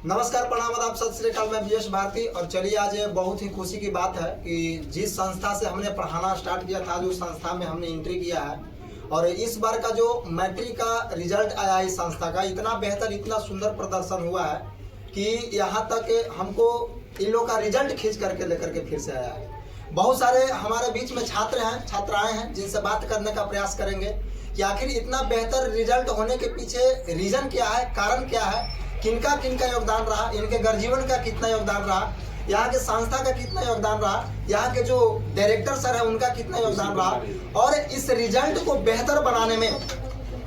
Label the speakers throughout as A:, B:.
A: नमस्कार, प्रणाम, आदाब, सत श्री अकाल। मैं बीएस भारती। और चलिए, आज बहुत ही खुशी की बात है कि जिस संस्था से हमने पढ़ाना स्टार्ट किया था, जो संस्था में हमने एंट्री किया है, और इस बार का जो मैट्रिक का रिजल्ट आया इस संस्था का, इतना बेहतर, इतना सुंदर प्रदर्शन हुआ है कि यहाँ तक हमको इन लोग का रिजल्ट खींच करके लेकर के फिर से आया है। बहुत सारे हमारे बीच में छात्र हैं, छात्राएं हैं, जिनसे बात करने का प्रयास करेंगे कि आखिर इतना बेहतर रिजल्ट होने के पीछे रीजन क्या है, कारण क्या है, किनका किनका योगदान रहा, इनके गर्जीवन का कितना योगदान रहा, यहाँ के संस्था का कितना योगदान रहा, यहाँ के जो डायरेक्टर सर है उनका कितना योगदान रहा, और इस रिजल्ट को बेहतर बनाने में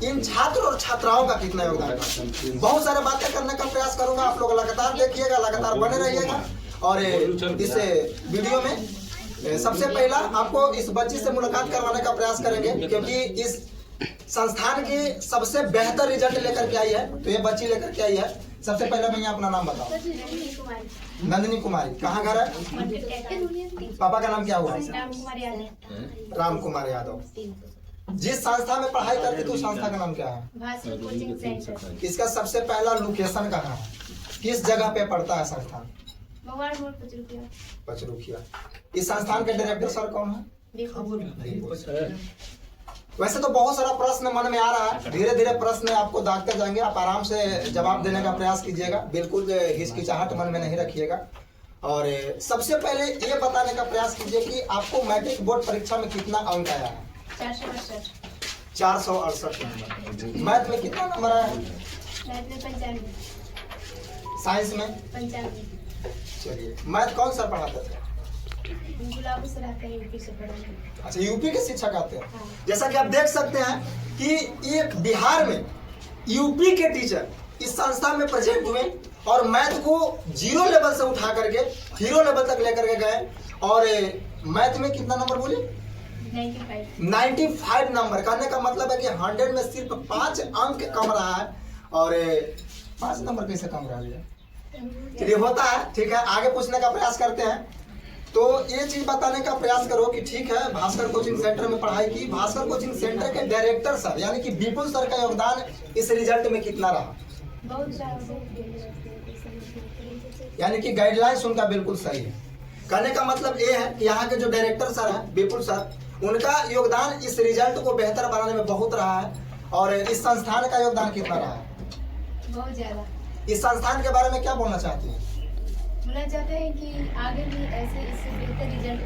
A: इन छात्र और छात्राओं का कितना योगदान रहा। बहुत सारे बातें करने का प्रयास करूंगा। आप लोग लगातार देखिएगा, लगातार बने रहिएगा। और इस वीडियो में सबसे पहला आपको इस बच्ची से मुलाकात करवाने का प्रयास करेंगे, क्योंकि इस संस्थान की सबसे बेहतर रिजल्ट लेकर के आई है। तो ये बच्ची लेकर के आई है। सबसे पहले भैया अपना नाम बताओ। नंदिनी कुमारी। कहाँ घर है? पापा का नाम क्या हुआ? राम कुमार यादव। जिस संस्था में पढ़ाई करती थी उस संस्था का नाम क्या है? इसका सबसे पहला लोकेशन कहाँ है? किस जगह पे पड़ता है संस्थान? पचरुखिया। इस संस्थान के डायरेक्टर सर कौन है? वैसे तो बहुत सारा प्रश्न मन में आ रहा है, धीरे धीरे प्रश्न आपको दागते जाएंगे। आप आराम से जवाब देने का प्रयास कीजिएगा, बिल्कुल हिचकिचाहट मन में नहीं रखिएगा। और सबसे पहले ये बताने का प्रयास कीजिए कि आपको मैट्रिक बोर्ड परीक्षा में कितना अंक आया है? 468 नंबर। मैथ में कितना नंबर आया है? साइंस में 95। चलिए, मैथ कौन सर पढ़ाते थे? अच्छा, यूपी के शिक्षक आते हैं। हाँ। जैसा कि आप देख सकते हैं कि ये बिहार में यूपी के टीचर इस संस्था में प्रेजेंट हुए और मैथ को 0 लेवल से उठा करके हीरो लेवल तक लेकर के गए। और मैथ में कितना नंबर बोले? 95 नंबर। कहने का मतलब है कि 100 में सिर्फ 5 अंक कम रहा है। और 5 नंबर कैसे कम रहा है? चलिए, होता है, ठीक है। आगे पूछने का प्रयास करते हैं। तो ये चीज बताने का प्रयास करो कि ठीक है, भास्कर कोचिंग सेंटर में पढ़ाई की। भास्कर कोचिंग सेंटर के डायरेक्टर सर यानी कि विपुल सर का योगदान इस रिजल्ट में कितना रहा? यानी कि गाइडलाइंस उनका बिल्कुल सही है। कहने का मतलब ये है कि यहाँ के जो डायरेक्टर सर हैं, विपुल सर, उनका योगदान इस रिजल्ट को बेहतर बनाने में बहुत रहा है। और इस संस्थान का योगदान कितना रहा है? बहुत ज्यादा। इस संस्थान के बारे में क्या बोलना चाहती हैं?
B: बोलना चाहते हैं कि आगे भी ऐसे इससे बेहतर रिजल्ट।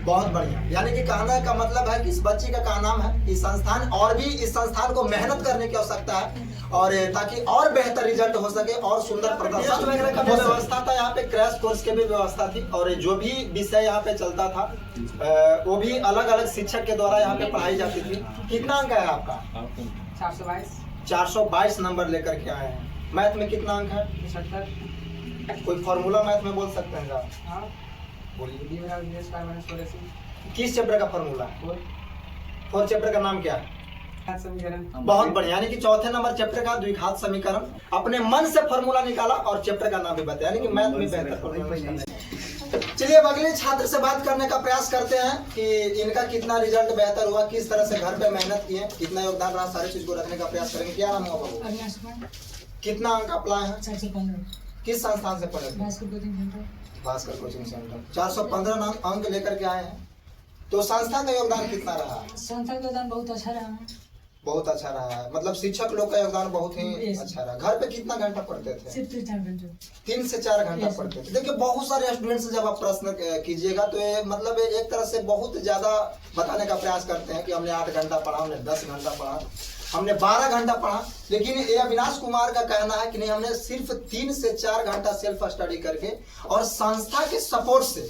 A: बहुत बढ़िया। यानी कि कहने का मतलब है कि इस बच्ची का क्या नाम है कि संस्थान और भी इस संस्थान को मेहनत करने की आवश्यकता है, और ताकि और बेहतर रिजल्ट हो सके और सुंदर प्रदर्शन वगैरह का व्यवस्था था। यहाँ पे क्रैश कोर्स की भी व्यवस्था थी, और जो भी विषय यहाँ पे चलता था वो भी अलग अलग शिक्षक के द्वारा यहाँ पे पढ़ाई जाती थी। कितना अंक है आपका? 422 नंबर लेकर के आए हैं। मैथ में कितना अंक है?
C: 70।
A: कोई फॉर्मूला मैथ में बोल सकते हैं आप?
C: हाँ,
A: बोलिए। किस चैप्टर का फॉर्मूला? 4 चैप्टर का नाम क्या है? बहुत बढ़िया। यानी कि चौथे नंबर चैप्टर का द्विघात समीकरण अपने मन से फॉर्मूला निकाला और चैप्टर का नाम भी बताया, यानी कि मैथ में बेहतर। चलिए, अब अगले छात्र से बात करने का प्रयास करते हैं कि इनका कितना रिजल्ट बेहतर हुआ, किस तरह से घर पे मेहनत किए, कितना योगदान रहा, सारी चीज को रखने का प्रयास करेंगे। क्या नाम होगा? कितना अंक आप लाए हैं?
C: 415।
A: किस संस्थान से पढ़े? Bhaskar coaching centre. 415 अंक लेकर के आए हैं। तो संस्था का योगदान कितना रहा?
C: संस्था का योगदान बहुत अच्छा रहा है।
A: बहुत अच्छा रहा है, मतलब शिक्षक लोग का योगदान बहुत ही अच्छा रहा। घर पे कितना घंटा पढ़ते थे?
C: सिर्फ 3 घंटे।
A: 3 से 4 घंटा पढ़ते थे। देखिए, बहुत सारे स्टूडेंट से जब आप प्रश्न कीजिएगा तो ये मतलब एक तरह से बहुत ज्यादा बताने का प्रयास करते हैं कि हमने 8 घंटा पढ़ा, हमने 10 घंटा पढ़ा, हमने 12 घंटा पढ़ा। लेकिन ये अविनाश कुमार का कहना है कि नहीं, हमने सिर्फ 3 से 4 घंटा सेल्फ स्टडी करके और संस्था के सपोर्ट से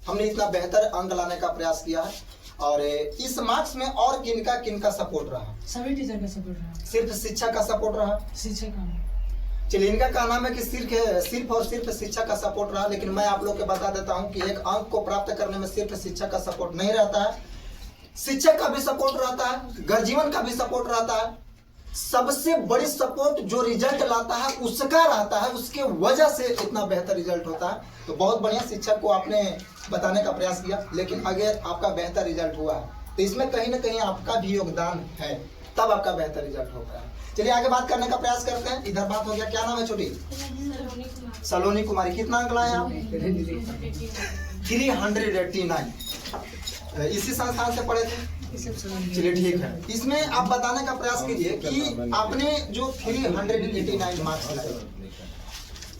A: हमने इतना बेहतर अंक लाने का प्रयास किया है। और इस मार्क्स में और किनका किनका सपोर्ट रहा?
C: सभी टीचर का सपोर्ट रहा।
A: सिर्फ शिक्षक का सपोर्ट रहा?
C: शिक्षक का।
A: चलिए, इनका कहना है कि सिर्फ और सिर्फ शिक्षक का सपोर्ट रहा। लेकिन मैं आप लोग को बता देता हूं कि एक अंक को प्राप्त करने में सिर्फ शिक्षक का सपोर्ट नहीं रहता है, शिक्षक का भी सपोर्ट रहता है, गर्जीवन का भी सपोर्ट रहता है। सबसे बड़ी सपोर्ट जो रिजल्ट लाता है उसका रहता है, उसके वजह से इतना बेहतर रिजल्ट होता है। तो बहुत बढ़िया, शिक्षक को आपने बताने का प्रयास किया, लेकिन अगर आपका बेहतर रिजल्ट हुआ है तो इसमें कहीं ना कहीं आपका भी योगदान है, तब आपका बेहतर रिजल्ट होता है। चलिए आगे बात करने का प्रयास करते हैं। इधर बात हो गया, क्या नाम है छोटी? सलोनी कुमारी। कितना अंक लाए आप? 389। इसी संस्थान से पढ़े थे? चलिए ठीक है। इसमें आप बताने का प्रयास कीजिए कि आपने जो 389 मार्क्स लाए,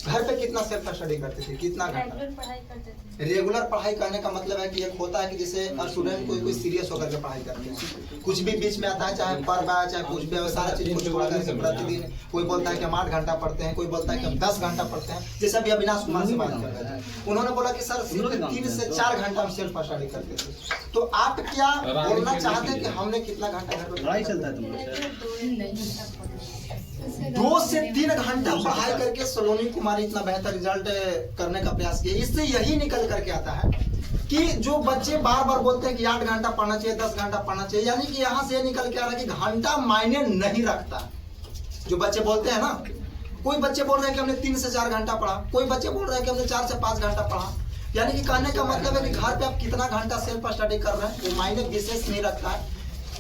A: घर पे कितना सेल्फ स्टडी करते थे, कितना घंटा? रेगुलर पढ़ाई करने का मतलब है कि एक होता है कि जैसे स्टूडेंट कोई सीरियस होकर के पढ़ाई करते हैं, कुछ भी बीच में आता है, चाहे पर्व है चाहे कुछ भी, सारा चीज को छोड़ करके प्रतिदिन कोई बोलता है कि हम 8 घंटा पढ़ते हैं, कोई बोलता है कि हम 10 घंटा पढ़ते हैं। जैसे अभी अविनाश कुमार से बात कर रहे थे, उन्होंने बोला कि सर 3 से 4 घंटा हम सेल्फ स्टडी करते थे। तो आप क्या बोलना चाहते हैं कि हमने कितना घंटा घर पर चलता है? 2 से 3 घंटा पढ़ाई करके सलोनी कुमारी इतना बेहतर रिजल्ट करने का प्रयास किया। इससे यही निकल करके आता है कि जो बच्चे बार बार बोलते हैं कि 8 घंटा पढ़ना चाहिए, 10 घंटा पढ़ना चाहिए, यानी कि यहाँ से निकल के आ रहा है कि घंटा मायने नहीं रखता। जो बच्चे बोलते हैं ना, कोई बच्चे बोल रहे हैं कि हमने 3 से 4 घंटा पढ़ा, कोई बच्चे बोल रहे हैं कि हमने 4 से 5 घंटा पढ़ा, यानी कि कहने का मतलब है कि घर पे आप कितना घंटा सेल्फ स्टडी कर रहे हैं वो मायने विशेष नहीं रखता है।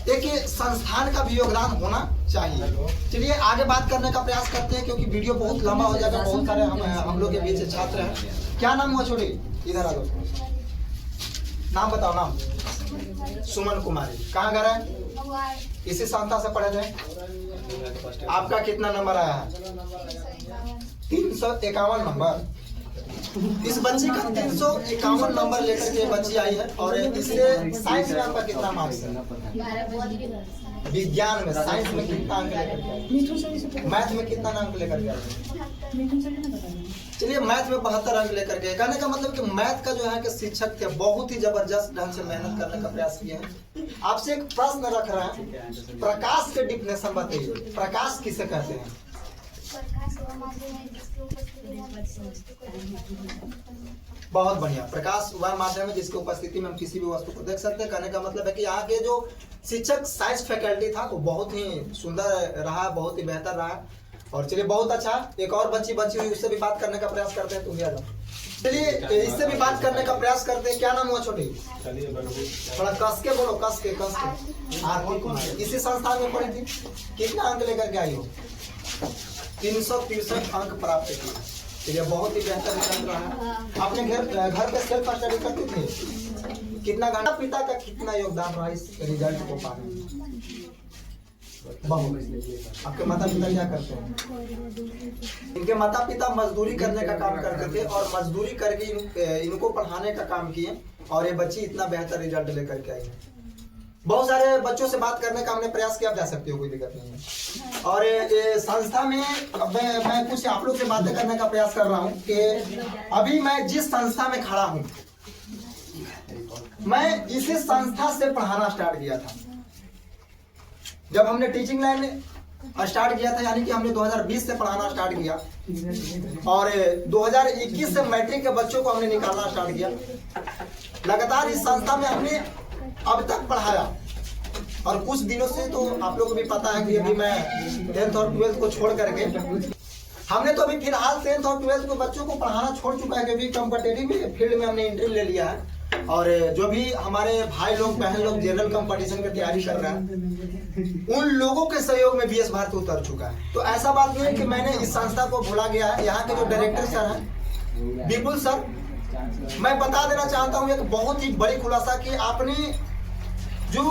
A: एक संस्थान का भी योगदान होना चाहिए। चलिए आगे बात करने का प्रयास करते हैं, क्योंकि वीडियो बहुत लंबा हो जाएगा। बहुत सारे हम लोग के बीच छात्र हैं। क्या नाम हुआ छोटी? इधर आ जाओ, नाम बताओ। नाम? सुमन कुमारी। कहाँ घर है? इसी संस्था से पढ़े थे। आपका कितना नंबर आया है? 351 नंबर। इस बच्ची का 351 नंबर लेकर के बच्ची आई है। और इससे साइंस में आपका कितना मार्क्स है? विज्ञान में, साइंस में कितना अंक लेकर के आई? मैथ में कितना अंक लेकर के आई? चलिए मैथ में 72 अंक लेकर के। कहने का मतलब कि मैथ का जो है कि शिक्षक थे, बहुत ही जबरदस्त ढंग से मेहनत करने का प्रयास किए हैं। आपसे एक प्रश्न रख रहे हैं, प्रकाश के डिफिनेशन बताइए। प्रकाश किसे कहते हैं? बहुत बढ़िया। प्रकाश वह माध्यम है जिसकी उपस्थिति में हम किसी भी वस्तु को देख सकते हैं। कहने का मतलब है कि यहाँ के जो शिक्षक साइंस फैकल्टी था वो बहुत ही सुंदर रहा, बहुत ही बेहतर रहा। और चलिए बहुत अच्छा। एक और बच्ची हुई, उससे भी बात करने का प्रयास करते हैं। तुम आ जाओ। चलिए इससे भी बात करने का प्रयास करते हैं। क्या नाम हुआ छोटी? थोड़ा कस के बोलो, कस के। आरती कुमारी। इसी संस्थान में पढ़ी थी। कितना अंक लेकर के आई हो? 363 अंक प्राप्त किए। चलिए बहुत ही बेहतर रिजल्ट रहा। आपने घर पे सेल्फ स्टडी करती थी? कितना घंटा? पिता का कितना योगदान रहा इस रिजल्ट को पाने में? बहुत। आपके माता पिता क्या करते हैं? इनके माता पिता मजदूरी करने का काम करते थे और मजदूरी करके इनको पढ़ाने का काम किए और ये बच्ची इतना बेहतर रिजल्ट लेकर के आई है। बहुत सारे बच्चों से बात करने का हमने प्रयास किया, आप जा सकते हो, कोई दिक्कत नहीं है। और ये संस्था में मैं कुछ आप लोग से बातें करने का प्रयास कर रहा हूँ कि अभी मैं जिस संस्था में खड़ा हूँ, मैं इसी संस्था से पढ़ाना स्टार्ट किया था। जब हमने टीचिंग लाइन में स्टार्ट किया था, यानी कि हमने 2020 से पढ़ाना स्टार्ट किया और 2021 से मैट्रिक के बच्चों को हमने निकालना स्टार्ट किया। लगातार इस संस्था में हमने अब तक पढ़ाया और कुछ दिनों से तो आप लोगों को भी पता है कि अभी मैं 10th और 12th को छोड़ करके हमने तो अभी फिलहाल 10th और 12th को बच्चों को पढ़ाना छोड़ चुका है, क्योंकि कॉम्पिटिटिव फील्ड में हमने एंट्री ले लिया है। और जो भी हमारे भाई लोग बहन लोग जनरल कंपटीशन की तैयारी कर रहे हैं, उन लोगों के सहयोग में बीएस भारती उतर चुका है। तो ऐसा बात नहीं है कि मैंने इस संस्था को भुला गया है। यहाँ के जो डायरेक्टर सर हैं विपुल सर, मैं बता देना चाहता हूँ एक बहुत ही बड़ी खुलासा कि आपने जो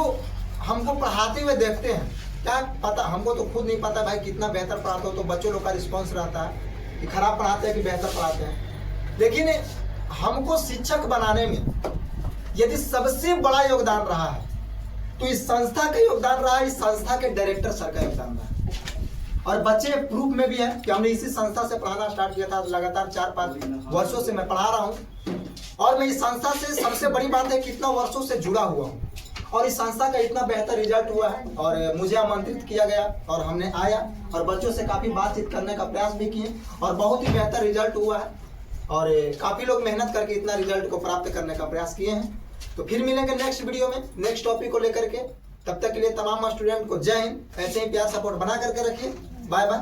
A: हमको पढ़ाते हुए देखते हैं, क्या पता, हमको तो खुद नहीं पता भाई कितना बेहतर पढ़ाते हो, तो बच्चों लोग का रिस्पॉन्स रहता है कि खराब पढ़ाते हैं कि बेहतर पढ़ाते हैं। लेकिन हमको शिक्षक बनाने में यदि सबसे बड़ा योगदान रहा है तो इस संस्था का योगदान रहा है, इस संस्था के डायरेक्टर सर का योगदान रहा है। और बच्चे प्रूफ में भी है कि हमने इसी संस्था से पढ़ाना स्टार्ट किया था। लगातार 4-5 वर्षों से मैं पढ़ा रहा हूँ और मैं इस संस्था से, सबसे बड़ी बात है कितना वर्षों से जुड़ा हुआ हूँ और इस संस्था का इतना बेहतर रिजल्ट हुआ है। और मुझे आमंत्रित किया गया और हमने आया और बच्चों से काफ़ी बातचीत करने का प्रयास भी किए और बहुत ही बेहतर रिजल्ट हुआ है। और काफ़ी लोग मेहनत करके इतना रिजल्ट को प्राप्त करने का प्रयास किए हैं। तो फिर मिलेंगे नेक्स्ट वीडियो में नेक्स्ट टॉपिक को लेकर के। तब तक के लिए तमाम स्टूडेंट को जय हिंद। ऐसे ही प्यार सपोर्ट बना करके रखिए। Bye bye.